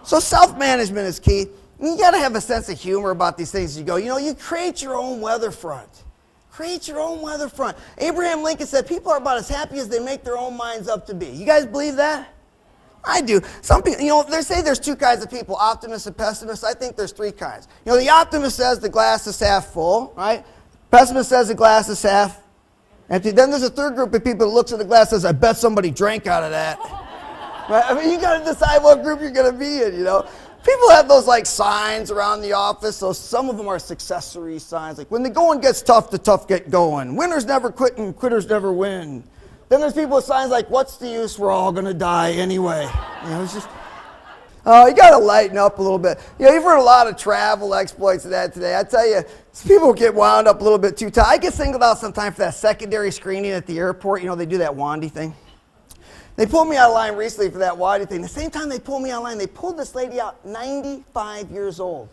So self-management is key. You got to have a sense of humor about these things. You go, you create your own weather front. Create your own weather front. Abraham Lincoln said people are about as happy as they make their own minds up to be. You guys believe that? I do. Some people, they say there's two kinds of people, optimists and pessimists. I think there's three kinds. The optimist says the glass is half full, right? Pessimist says the glass is half empty. Then there's a third group of people that looks at the glass and says, I bet somebody drank out of that. Right? I mean, you got to decide what group you're going to be in, People have those signs around the office. So some of them are successory signs. Like when the going gets tough, the tough get going. Winners never quit and quitters never win. Then there's people with signs like, what's the use? We're all going to die anyway. It's just, you got to lighten up a little bit. You've heard a lot of travel exploits of that today. I tell you, people get wound up a little bit too tight. I get singled out sometimes for that secondary screening at the airport. They do that wandy thing. They pulled me out of line recently for that wandy thing. The same time they pulled me out of line, they pulled this lady out, 95 years old.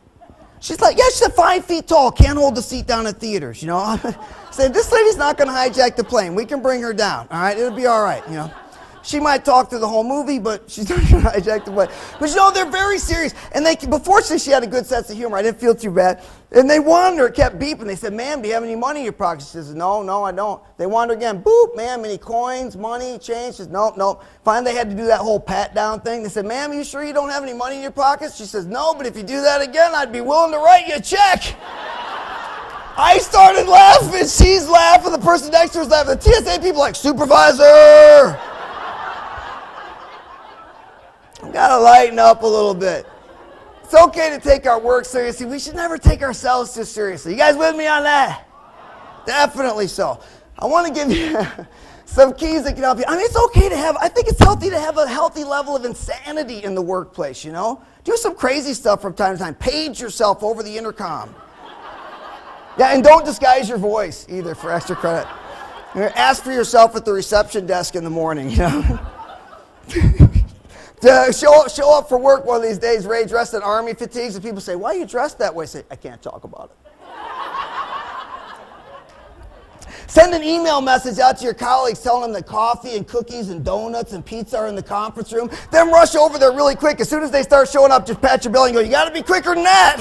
She's like, she's 5 feet tall, can't hold the seat down at theaters, I said, this lady's not going to hijack the plane. We can bring her down, all right? It'll be all right, She might talk through the whole movie, but she's not going to hijack the plane. But they're very serious. And fortunately, she had a good sense of humor. I didn't feel too bad. And they wanted her, kept beeping. They said, ma'am, do you have any money in your pocket? She says, no, I don't. They wanted her again. Boop, ma'am, any coins, money, change? She says, no. Finally, they had to do that whole pat down thing. They said, ma'am, are you sure you don't have any money in your pockets? She says, no, but if you do that again, I'd be willing to write you a check. I started laughing. She's laughing. The person next to her is laughing. The TSA people are like, supervisor. Got to lighten up a little bit. It's okay to take our work seriously. We should never take ourselves too seriously. You guys with me on that? Definitely so. I want to give you some keys that can help you. I mean, it's okay to I think it's healthy to have a healthy level of insanity in the workplace, Do some crazy stuff from time to time. Page yourself over the intercom. Yeah, and don't disguise your voice either for extra credit. Ask for yourself at the reception desk in the morning, Show up for work one of these days, Ray, dressed in army fatigues, and people say, why are you dressed that way? I say, I can't talk about it. Send an email message out to your colleagues telling them that coffee and cookies and donuts and pizza are in the conference room. Then rush over there really quick. As soon as they start showing up, just pat your belly and go, you got to be quicker than that.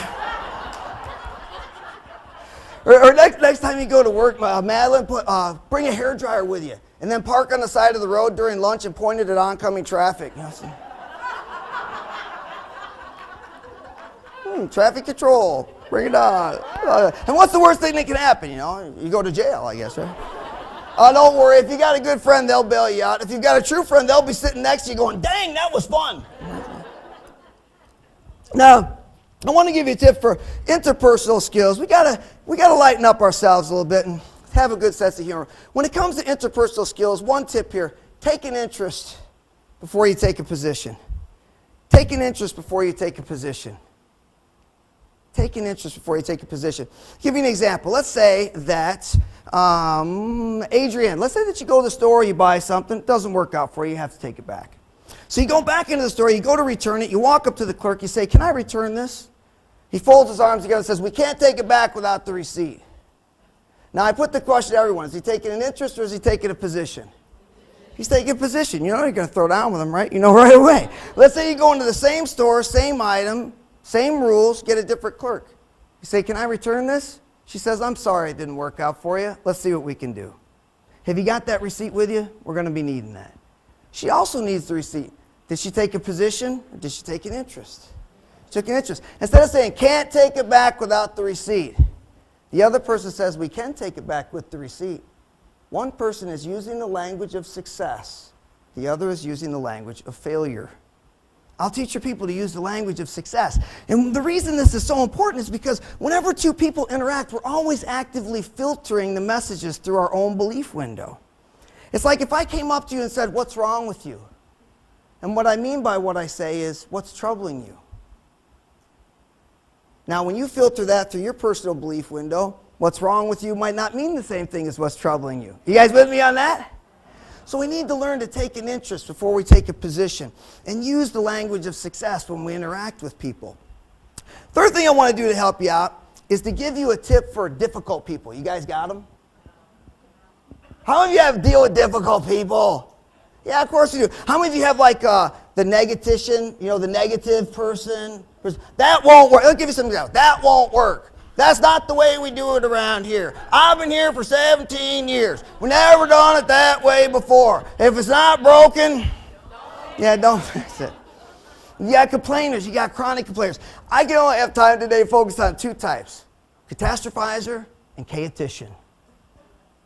Or next time you go to work, Madeline, bring a hairdryer with you. And then park on the side of the road during lunch and point it at oncoming traffic. Traffic control, bring it on. And what's the worst thing that can happen, You go to jail, I guess, right? Don't worry, if you got a good friend, they'll bail you out. If you've got a true friend, they'll be sitting next to you going, dang, that was fun. Now, I want to give you a tip for interpersonal skills. We gotta lighten up ourselves a little bit and have a good sense of humor. When it comes to interpersonal skills, one tip here, take an interest before you take a position. Take an interest before you take a position. Take an interest before you take a position. I'll give you an example. Let's say that, Adrienne, let's say that you go to the store, you buy something, it doesn't work out for you, you have to take it back. So you go back into the store, you go to return it, you walk up to the clerk, you say, can I return this? He folds his arms together and says, we can't take it back without the receipt. Now I put the question to everyone, is he taking an interest or is he taking a position? He's taking a position. You're going to throw down with him, right? Right away. Let's say you go into the same store, same item, same rules, get a different clerk. You say, can I return this? She says, I'm sorry it didn't work out for you. Let's see what we can do. Have you got that receipt with you? We're going to be needing that. She also needs the receipt. Did she take a position or did she take an interest? She took an interest. Instead of saying, can't take it back without the receipt, the other person says, we can take it back with the receipt. One person is using the language of success. The other is using the language of failure. I'll teach your people to use the language of success. And the reason this is so important is because whenever two people interact, we're always actively filtering the messages through our own belief window. It's like if I came up to you and said, what's wrong with you? And what I mean by what I say is, what's troubling you? Now, when you filter that through your personal belief window, what's wrong with you might not mean the same thing as what's troubling you. You guys with me on that? So we need to learn to take an interest before we take a position and use the language of success when we interact with people. Third thing I want to do to help you out is to give you a tip for difficult people. You guys got them? How many of you have to deal with difficult people? Yeah, of course you do. How many of you have the negatician, you know, the negative person. That won't work. I'll give you some examples. That won't work. That's not the way we do it around here. I've been here for 17 years. We never done it that way before. If it's not broken, yeah, don't fix it. You got complainers. You got chronic complainers. I can only have time today to focus on two types: catastrophizer and chaotician.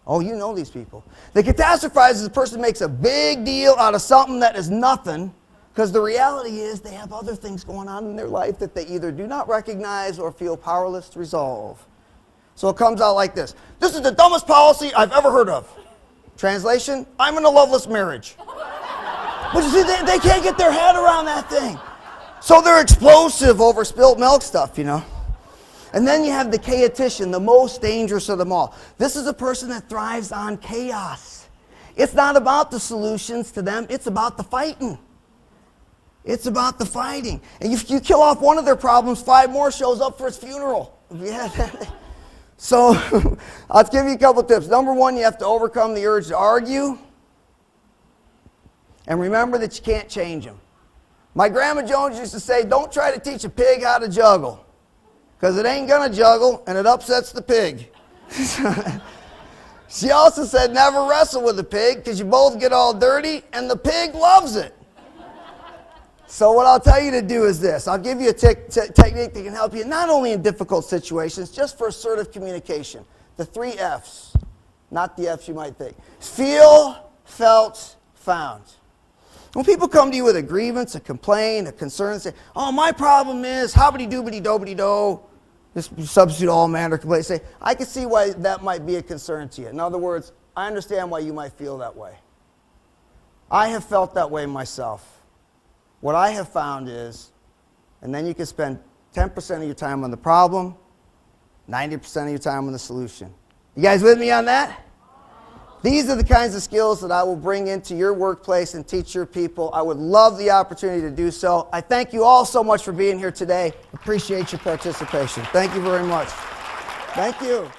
Oh, you know these people. The catastrophizer is the person who makes a big deal out of something that is nothing, because the reality is they have other things going on in their life that they either do not recognize or feel powerless to resolve. So it comes out like this: this is the dumbest policy I've ever heard of. Translation: I'm in a loveless marriage. But you see, they can't get their head around that thing. So they're explosive over spilt milk stuff, you know. And then you have the chaotician, the most dangerous of them all. This is a person that thrives on chaos. It's not about the solutions to them, it's about the fighting. It's about the fighting. And if you kill off one of their problems, 5 more shows up for its funeral. Yeah. So I'll give you a couple tips. Number 1, you have to overcome the urge to argue. And remember that you can't change them. My Grandma Jones used to say, don't try to teach a pig how to juggle, because it ain't going to juggle and it upsets the pig. She also said, never wrestle with a pig, because you both get all dirty and the pig loves it. So what I'll tell you to do is this. I'll give you a technique that can help you not only in difficult situations, just for assertive communication. The 3 F's, not the F's you might think. Feel, felt, found. When people come to you with a grievance, a complaint, a concern, say, oh, my problem is, hobbity-doobity-dobity-do, just substitute all manner of complaints. Say, I can see why that might be a concern to you. In other words, I understand why you might feel that way. I have felt that way myself. What I have found is, and then you can spend 10% of your time on the problem, 90% of your time on the solution. You guys with me on that? These are the kinds of skills that I will bring into your workplace and teach your people. I would love the opportunity to do so. I thank you all so much for being here today. Appreciate your participation. Thank you very much. Thank you.